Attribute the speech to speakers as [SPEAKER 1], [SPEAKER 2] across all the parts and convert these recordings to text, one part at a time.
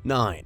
[SPEAKER 1] 9.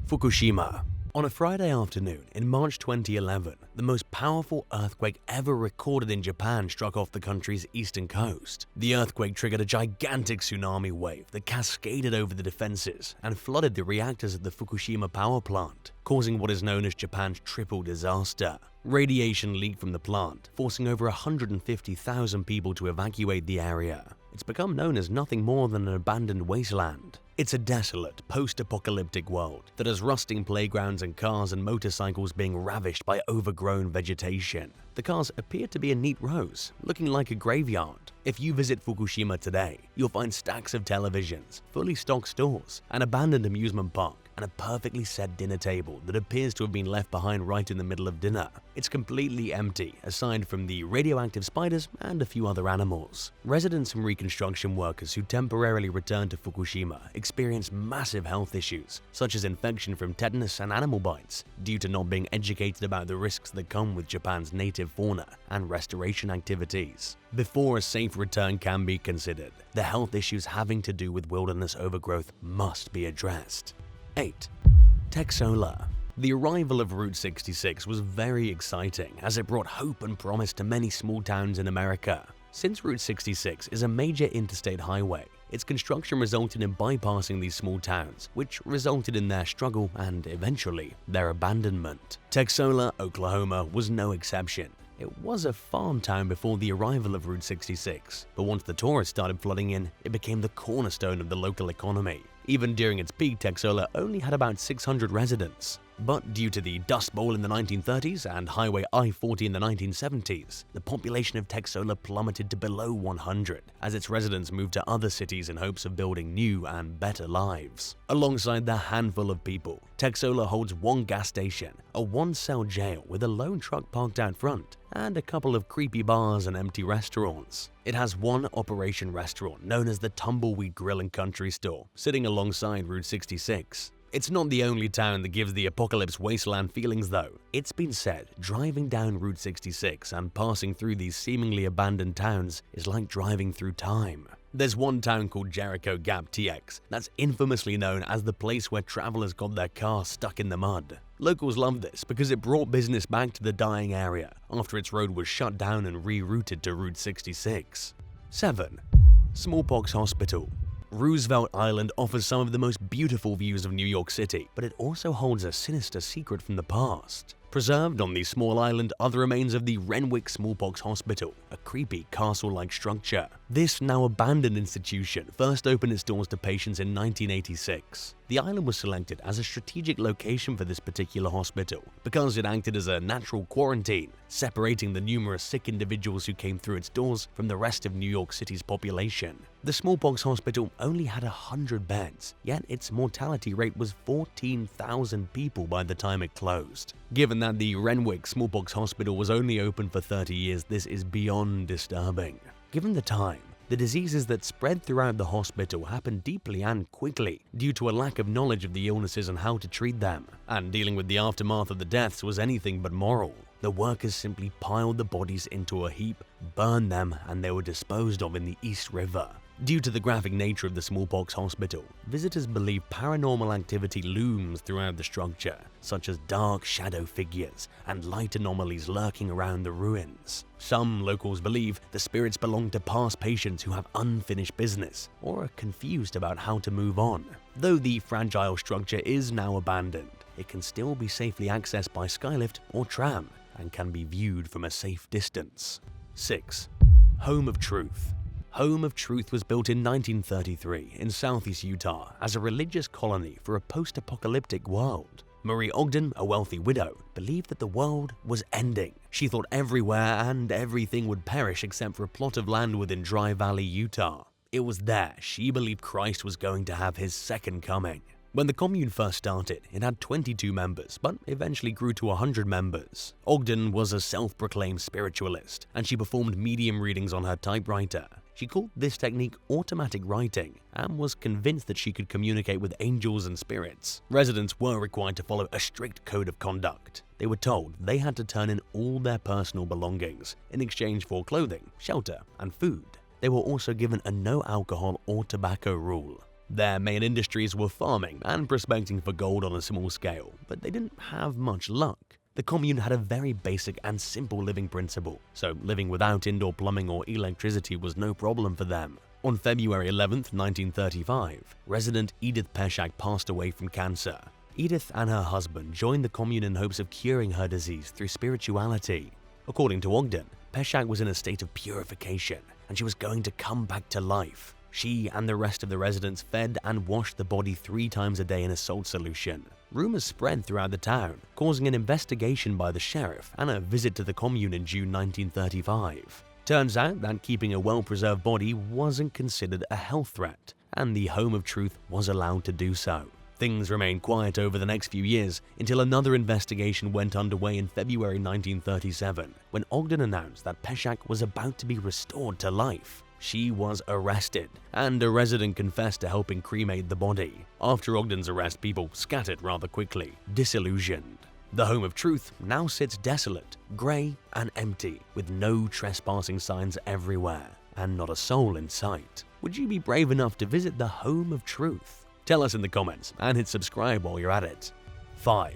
[SPEAKER 1] Fukushima. On a Friday afternoon in March 2011, the most powerful earthquake ever recorded in Japan struck off the country's eastern coast. The earthquake triggered a gigantic tsunami wave that cascaded over the defenses and flooded the reactors at the Fukushima power plant, causing what is known as Japan's triple disaster. Radiation leaked from the plant, forcing over 150,000 people to evacuate the area. It's become known as nothing more than an abandoned wasteland. It's a desolate, post-apocalyptic world that has rusting playgrounds and cars and motorcycles being ravished by overgrown vegetation. The cars appear to be in neat rows, looking like a graveyard. If you visit Fukushima today, you'll find stacks of televisions, fully stocked stores, an abandoned amusement park, and a perfectly set dinner table that appears to have been left behind right in the middle of dinner. It's completely empty, aside from the radioactive spiders and a few other animals. Residents and reconstruction workers who temporarily returned to Fukushima experienced massive health issues, such as infection from tetanus and animal bites, due to not being educated about the risks that come with Japan's native fauna and restoration activities. Before a safe return can be considered, the health issues having to do with wilderness overgrowth must be addressed. 8. Texola. The arrival of Route 66 was very exciting as it brought hope and promise to many small towns in America. Since Route 66 is a major interstate highway, its construction resulted in bypassing these small towns, which resulted in their struggle and, eventually, their abandonment. Texola, Oklahoma was no exception. It was a farm town before the arrival of Route 66, but once the tourists started flooding in, it became the cornerstone of the local economy. Even during its peak, Texola only had about 600 residents. But due to the Dust Bowl in the 1930s and Highway I-40 in the 1970s, the population of Texola plummeted to below 100 as its residents moved to other cities in hopes of building new and better lives. Alongside the handful of people, Texola holds one gas station, a one-cell jail with a lone truck parked out front, and a couple of creepy bars and empty restaurants. It has one operation restaurant known as the Tumbleweed Grill and Country Store, sitting alongside Route 66. It's not the only town that gives the apocalypse wasteland feelings though. It's been said driving down Route 66 and passing through these seemingly abandoned towns is like driving through time. There's one town called Jericho Gap TX that's infamously known as the place where travelers got their cars stuck in the mud. Locals love this because it brought business back to the dying area after its road was shut down and rerouted to Route 66. 7. Smallpox Hospital. Roosevelt Island offers some of the most beautiful views of New York City, but it also holds a sinister secret from the past. Preserved on the small island are the remains of the Renwick Smallpox Hospital, a creepy castle-like structure. This now abandoned institution first opened its doors to patients in 1986. The island was selected as a strategic location for this particular hospital because it acted as a natural quarantine, separating the numerous sick individuals who came through its doors from the rest of New York City's population. The Smallpox Hospital only had 100 beds, yet its mortality rate was 14,000 people by the time it closed. Given that the Renwick Smallpox Hospital was only open for 30 years, this is beyond disturbing. Given the time, the diseases that spread throughout the hospital happened deeply and quickly due to a lack of knowledge of the illnesses and how to treat them, and dealing with the aftermath of the deaths was anything but moral. The workers simply piled the bodies into a heap, burned them, and they were disposed of in the East River. Due to the graphic nature of the Smallpox Hospital, visitors believe paranormal activity looms throughout the structure, such as dark shadow figures and light anomalies lurking around the ruins. Some locals believe the spirits belong to past patients who have unfinished business or are confused about how to move on. Though the fragile structure is now abandoned, it can still be safely accessed by skylift or tram and can be viewed from a safe distance. 6. Home of Truth. Home of Truth was built in 1933 in southeast Utah as a religious colony for a post-apocalyptic world. Marie Ogden, a wealthy widow, believed that the world was ending. She thought everywhere and everything would perish except for a plot of land within Dry Valley, Utah. It was there she believed Christ was going to have his second coming. When the commune first started, it had 22 members, but eventually grew to 100 members. Ogden was a self-proclaimed spiritualist, and she performed medium readings on her typewriter. She called this technique automatic writing and was convinced that she could communicate with angels and spirits. Residents were required to follow a strict code of conduct. They were told they had to turn in all their personal belongings in exchange for clothing, shelter, and food. They were also given a no alcohol or tobacco rule. Their main industries were farming and prospecting for gold on a small scale, but they didn't have much luck. The commune had a very basic and simple living principle, so living without indoor plumbing or electricity was no problem for them. On February 11, 1935, resident Edith Peshak passed away from cancer. Edith and her husband joined the commune in hopes of curing her disease through spirituality. According to Ogden, Peshak was in a state of purification, and she was going to come back to life. She and the rest of the residents fed and washed the body 3 times a day in a salt solution. Rumors spread throughout the town, causing an investigation by the sheriff and a visit to the commune in June 1935. Turns out that keeping a well-preserved body wasn't considered a health threat, and the Home of Truth was allowed to do so. Things remained quiet over the next few years until another investigation went underway in February 1937, when Ogden announced that Peshak was about to be restored to life. She was arrested, and a resident confessed to helping cremate the body. After Ogden's arrest, people scattered rather quickly, disillusioned. The Home of Truth now sits desolate, grey and empty, with no trespassing signs everywhere, and not a soul in sight. Would you be brave enough to visit the Home of Truth? Tell us in the comments and hit subscribe while you're at it. 5.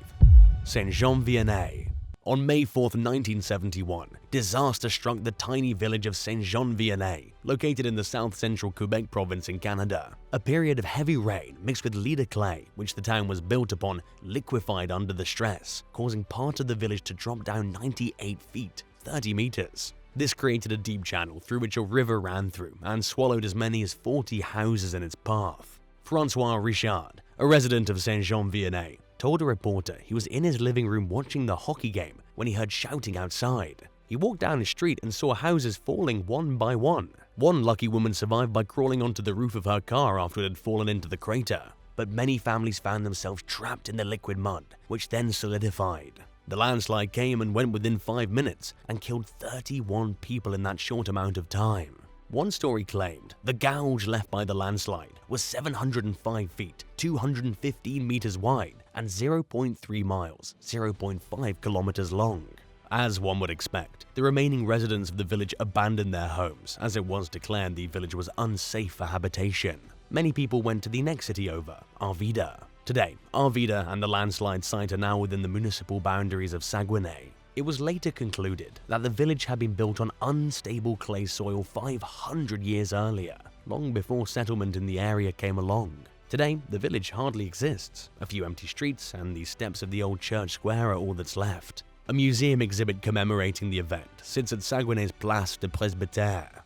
[SPEAKER 1] Saint-Jean-Vianney. On May 4, 1971, disaster struck the tiny village of Saint-Jean-Vianney, located in the south-central Quebec province in Canada. A period of heavy rain mixed with Lieder clay, which the town was built upon, liquefied under the stress, causing part of the village to drop down 98 feet, 30 meters. This created a deep channel through which a river ran through and swallowed as many as 40 houses in its path. Francois Richard, a resident of Saint-Jean-Vianney, told a reporter he was in his living room watching the hockey game when he heard shouting outside. He walked down the street and saw houses falling one by one. One lucky woman survived by crawling onto the roof of her car after it had fallen into the crater, but many families found themselves trapped in the liquid mud, which then solidified. The landslide came and went within 5 minutes and killed 31 people in that short amount of time. One story claimed the gouge left by the landslide was 705 feet, 215 meters wide, and 0.3 miles, 0.5 kilometers long. As one would expect, the remaining residents of the village abandoned their homes, as it was declared the village was unsafe for habitation. Many people went to the next city over, Arvida. Today, Arvida and the landslide site are now within the municipal boundaries of Saguenay. It was later concluded that the village had been built on unstable clay soil 500 years earlier, long before settlement in the area came along. Today, the village hardly exists. A few empty streets and the steps of the old church square are all that's left. A museum exhibit commemorating the event sits at Saguenay's Place de Presbytère.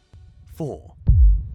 [SPEAKER 1] 4.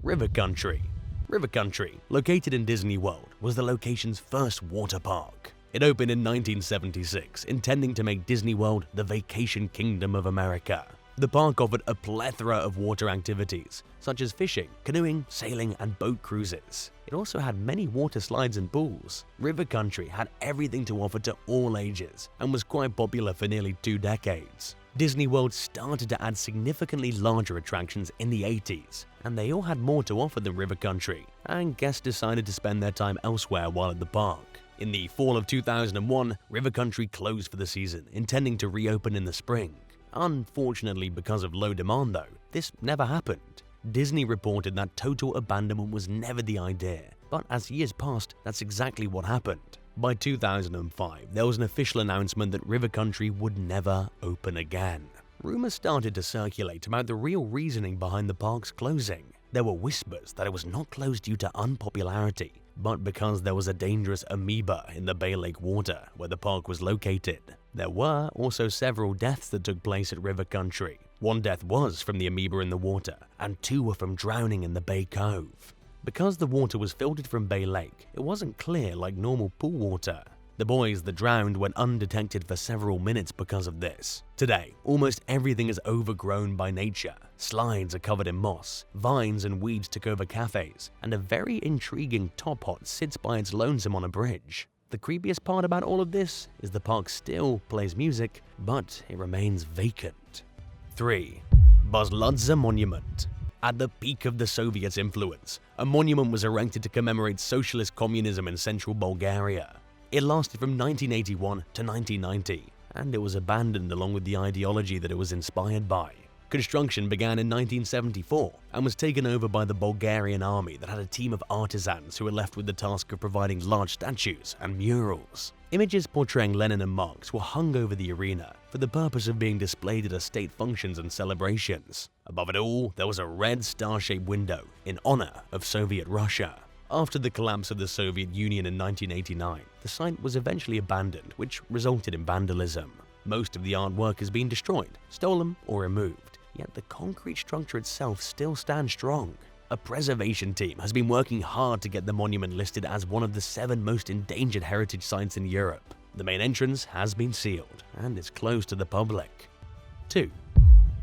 [SPEAKER 1] River Country. River Country, located in Disney World, was the location's first water park. It opened in 1976, intending to make Disney World the vacation kingdom of America. The park offered a plethora of water activities, such as fishing, canoeing, sailing, and boat cruises. It also had many water slides and pools. River Country had everything to offer to all ages and was quite popular for nearly 2 decades. Disney World started to add significantly larger attractions in the 80s, and they all had more to offer than River Country, and guests decided to spend their time elsewhere while at the park. In the fall of 2001, River Country closed for the season, intending to reopen in the spring. Unfortunately, because of low demand though, this never happened. Disney reported that total abandonment was never the idea, but as years passed, that's exactly what happened. By 2005, there was an official announcement that River Country would never open again. Rumors started to circulate about the real reasoning behind the park's closing. There were whispers that it was not closed due to unpopularity, but because there was a dangerous amoeba in the Bay Lake water where the park was located. There were also several deaths that took place at River Country. One death was from the amoeba in the water, and 2 were from drowning in the Bay Cove. Because the water was filtered from Bay Lake, it wasn't clear like normal pool water. The boys that drowned went undetected for several minutes because of this. Today, almost everything is overgrown by nature. Slides are covered in moss, vines and weeds took over cafes, and a very intriguing top hot sits by its lonesome on a bridge. The creepiest part about all of this is the park still plays music, but it remains vacant. 3. Baslonza Monument. At the peak of the Soviets' influence, a monument was erected to commemorate socialist communism in central Bulgaria. It lasted from 1981 to 1990, and it was abandoned along with the ideology that it was inspired by. Construction began in 1974 and was taken over by the Bulgarian army that had a team of artisans who were left with the task of providing large statues and murals. Images portraying Lenin and Marx were hung over the arena for the purpose of being displayed at state functions and celebrations. Above it all, there was a red star-shaped window in honor of Soviet Russia. After the collapse of the Soviet Union in 1989, the site was eventually abandoned, which resulted in vandalism. Most of the artwork has been destroyed, stolen, or removed, yet the concrete structure itself still stands strong. A preservation team has been working hard to get the monument listed as one of the 7 most endangered heritage sites in Europe. The main entrance has been sealed and is closed to the public. 2.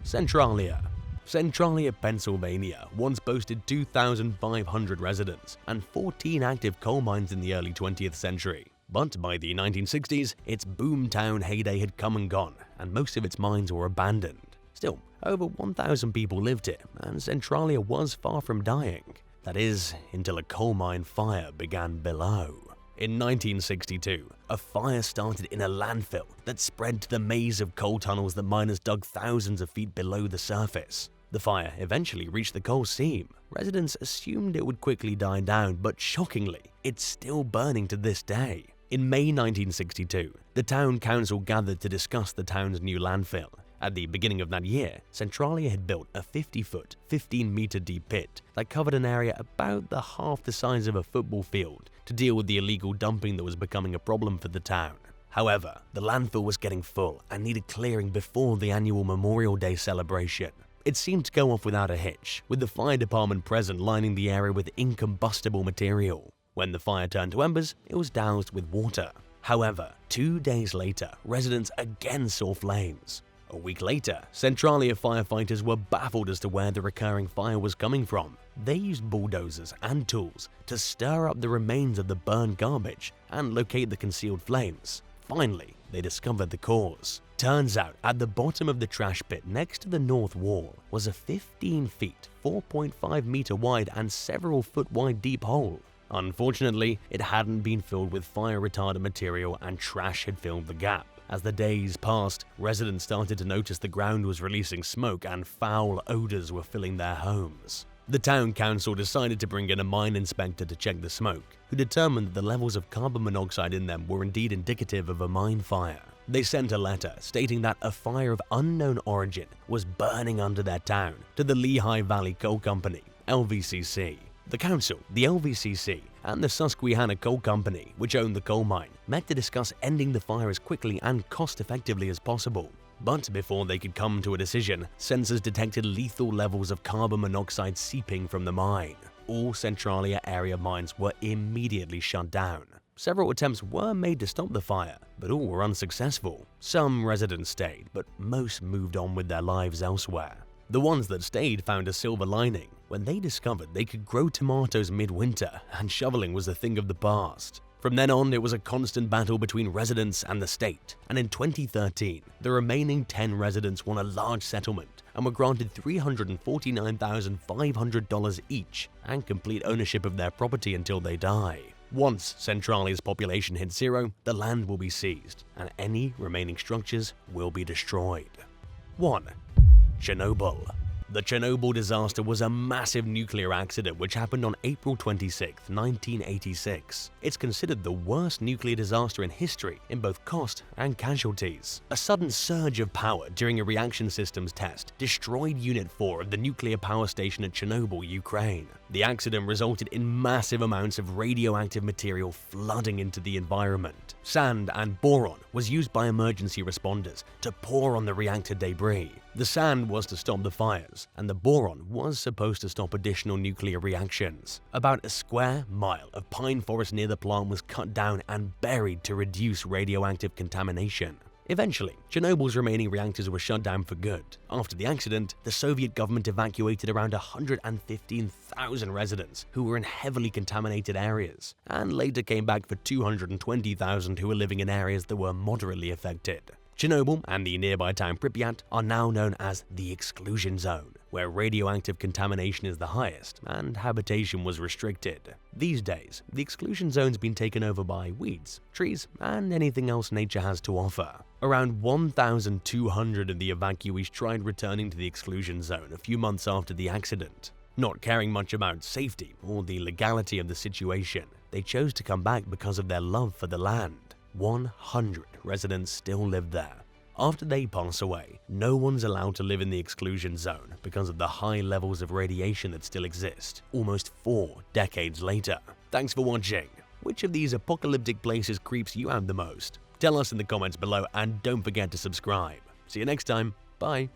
[SPEAKER 1] Centralia. Centralia, Pennsylvania once boasted 2,500 residents and 14 active coal mines in the early 20th century. But by the 1960s, its boomtown heyday had come and gone, and most of its mines were abandoned. Still, over 1,000 people lived here, and Centralia was far from dying. That is, until a coal mine fire began below. In 1962, a fire started in a landfill that spread to the maze of coal tunnels that miners dug thousands of feet below the surface. The fire eventually reached the coal seam. Residents assumed it would quickly die down, but shockingly, it's still burning to this day. In May 1962, the town council gathered to discuss the town's new landfill. At the beginning of that year, Centralia had built a 50-foot, 15-meter deep pit that covered an area about half the size of a football field to deal with the illegal dumping that was becoming a problem for the town. However, the landfill was getting full and needed clearing before the annual Memorial Day celebration. It seemed to go off without a hitch, with the fire department present lining the area with incombustible material. When the fire turned to embers, it was doused with water. However, 2 days later, residents again saw flames. A week later, Centralia firefighters were baffled as to where the recurring fire was coming from. They used bulldozers and tools to stir up the remains of the burned garbage and locate the concealed flames. Finally, they discovered the cause. Turns out, at the bottom of the trash pit next to the north wall was a 15 feet, 4.5 meter wide and several foot wide deep hole. Unfortunately, it hadn't been filled with fire-retardant material and trash had filled the gap. As the days passed, residents started to notice the ground was releasing smoke and foul odors were filling their homes. The town council decided to bring in a mine inspector to check the smoke, who determined that the levels of carbon monoxide in them were indeed indicative of a mine fire. They sent a letter stating that a fire of unknown origin was burning under their town to the Lehigh Valley Coal Company, LVCC. The council, the LVCC, and the Susquehanna Coal Company, which owned the coal mine, met to discuss ending the fire as quickly and cost-effectively as possible. But before they could come to a decision, sensors detected lethal levels of carbon monoxide seeping from the mine. All Centralia area mines were immediately shut down. Several attempts were made to stop the fire, but all were unsuccessful. Some residents stayed, but most moved on with their lives elsewhere. The ones that stayed found a silver lining when they discovered they could grow tomatoes midwinter and shoveling was a thing of the past. From then on, it was a constant battle between residents and the state, and in 2013, the remaining 10 residents won a large settlement and were granted $349,500 each and complete ownership of their property until they die. Once Centralia's population hits zero, the land will be seized, and any remaining structures will be destroyed. 1. Chernobyl. The Chernobyl disaster was a massive nuclear accident which happened on April 26, 1986. It's considered the worst nuclear disaster in history in both cost and casualties. A sudden surge of power during a reaction systems test destroyed Unit 4 of the nuclear power station at Chernobyl, Ukraine. The accident resulted in massive amounts of radioactive material flooding into the environment. Sand and boron was used by emergency responders to pour on the reactor debris. The sand was to stop the fires, and the boron was supposed to stop additional nuclear reactions. About a square mile of pine forest near the plant was cut down and buried to reduce radioactive contamination. Eventually, Chernobyl's remaining reactors were shut down for good. After the accident, the Soviet government evacuated around 115,000 residents who were in heavily contaminated areas, and later came back for 220,000 who were living in areas that were moderately affected. Chernobyl and the nearby town Pripyat are now known as the Exclusion Zone, where radioactive contamination is the highest and habitation was restricted. These days, the exclusion zone's been taken over by weeds, trees, and anything else nature has to offer. Around 1,200 of the evacuees tried returning to the exclusion zone a few months after the accident. Not caring much about safety or the legality of the situation, they chose to come back because of their love for the land. 100 residents still live there. After they pass away, no one's allowed to live in the exclusion zone because of the high levels of radiation that still exist, almost 4 decades later. Thanks for watching. Which of these apocalyptic places creeps you out the most? Tell us in the comments below and don't forget to subscribe. See you next time. Bye.